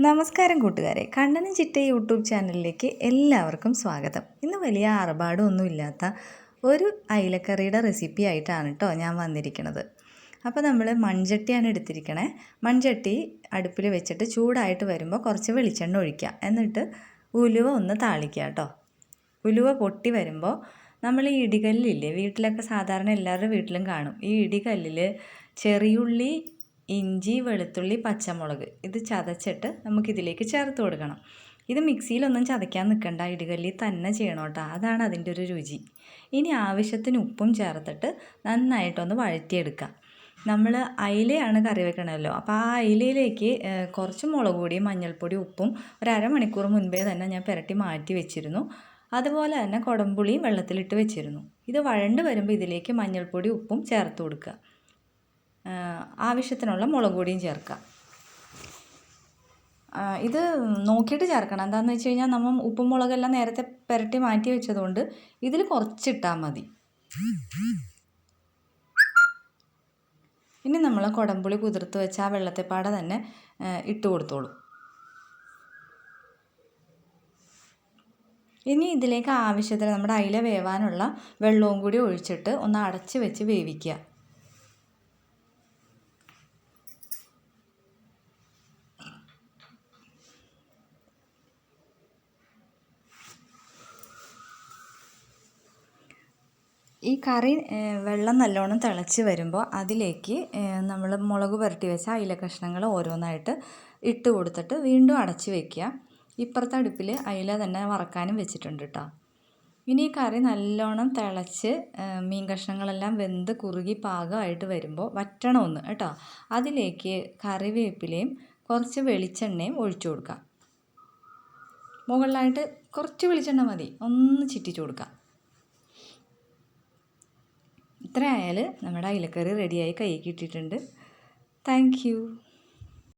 നമസ്കാരം കൂട്ടുകാരെ, കണ്ണനും ചിറ്റ യൂട്യൂബ് ചാനലിലേക്ക് എല്ലാവർക്കും സ്വാഗതം. ഇന്ന് വലിയ ആർഭാടമൊന്നും ഇല്ലാത്ത ഒരു അയിലക്കറിയുടെ റെസിപ്പി ആയിട്ടാണ് കേട്ടോ ഞാൻ വന്നിരിക്കുന്നത്. അപ്പോൾ നമ്മൾ മൺചട്ടിയാണ് എടുത്തിരിക്കണേ. മൺചട്ടി അടുപ്പിൽ വെച്ചിട്ട് ചൂടായിട്ട് വരുമ്പോൾ കുറച്ച് വെളിച്ചെണ്ണ ഒഴിക്കുക. എന്നിട്ട് ഉലുവ ഒന്ന് താളിക്കുക കേട്ടോ. ഉലുവ പൊട്ടി വരുമ്പോൾ നമ്മൾ ഈ ഇടികല്ലില്ലേ, വീട്ടിലൊക്കെ സാധാരണ എല്ലാവരുടെ വീട്ടിലും കാണും. ഈ ഇടികല്ലിൽ ചെറിയുള്ളി, ഇഞ്ചി, വെളുത്തുള്ളി, പച്ചമുളക് ഇത് ചതച്ചിട്ട് നമുക്കിതിലേക്ക് ചേർത്ത് കൊടുക്കണം. ഇത് മിക്സിയിലൊന്നും ചതയ്ക്കാൻ നിൽക്കണ്ട, ഇടികല്ലിൽ തന്നെ ചെയ്യണം കേട്ടോ. അതാണ് അതിൻ്റെ ഒരു രുചി. ഇനി ആവശ്യത്തിന് ഉപ്പും ചേർത്തിട്ട് നന്നായിട്ടൊന്ന് വഴറ്റിയെടുക്കാം. നമ്മൾ അയിലയാണ് കറി വെക്കണമല്ലോ, അപ്പോൾ ആ അയിലയിലേക്ക് കുറച്ച് മുളക് പൊടിയും മഞ്ഞൾപ്പൊടിയും ഉപ്പും ഒരു അരമണിക്കൂർ മുൻപേ തന്നെ ഞാൻ പുരട്ടി മാറ്റി വെച്ചിരുന്നു. അതുപോലെ തന്നെ കുടംപുളിയും വെള്ളത്തിലിട്ട് വെച്ചിരുന്നു. ഇത് വഴണ്ട് വരുമ്പോൾ ഇതിലേക്ക് മഞ്ഞൾപ്പൊടി ഉപ്പും ചേർത്ത് കൊടുക്കുക. ആവശ്യത്തിനുള്ള മുളക് പൊടിയും ചേർക്കാം. ഇത് നോക്കിയിട്ട് ചേർക്കണം. എന്താണെന്ന് വെച്ച് കഴിഞ്ഞാൽ നമ്മൾ ഉപ്പും മുളകെല്ലാം നേരത്തെ പുരട്ടി മാറ്റി വെച്ചതുകൊണ്ട് ഇതിൽ കുറച്ചിട്ടാൽ മതി. ഇനി നമ്മൾ കുടംപുളി കുതിർത്ത് വെച്ച ആ വെള്ളത്തെപ്പാടെ തന്നെ ഇട്ട് കൊടുത്തോളൂ. ഇനി ഇതിലേക്ക് ആവശ്യത്തിന് നമ്മുടെ അയില വേവാനുള്ള വെള്ളവും കൂടി ഒഴിച്ചിട്ട് ഒന്ന് അടച്ച് വെച്ച് വേവിക്കുക. ഈ കറി വെള്ളം നല്ലോണം തിളച്ച് വരുമ്പോൾ അതിലേക്ക് നമ്മൾ മുളക് പുരട്ടി വെച്ച അയില കഷ്ണങ്ങൾ ഓരോന്നായിട്ട് ഇട്ട് കൊടുത്തിട്ട് വീണ്ടും അടച്ച് വയ്ക്കുക. ഇപ്പുറത്തെ അടുപ്പിൽ അയില തന്നെ വറക്കാനും വെച്ചിട്ടുണ്ട് കേട്ടോ. ഇനി ഈ കറി നല്ലോണം തിളച്ച് മീൻ കഷ്ണങ്ങളെല്ലാം വെന്ത് കുറുകി പാകമായിട്ട് വരുമ്പോൾ വറ്റണമെന്ന് കേട്ടോ. അതിലേക്ക് കറിവേപ്പിലയും കുറച്ച് വെളിച്ചെണ്ണയും ഒഴിച്ചു കൊടുക്കാം. മുകളിലായിട്ട് കുറച്ച് വെളിച്ചെണ്ണ മതി, ഒന്ന് ചിറ്റിച്ചു കൊടുക്കാം. ഇത്ര ആയാൽ നമ്മുടെ അയിലക്കറി റെഡിയായി കൈ കിട്ടിയിട്ടുണ്ട്. Thank you.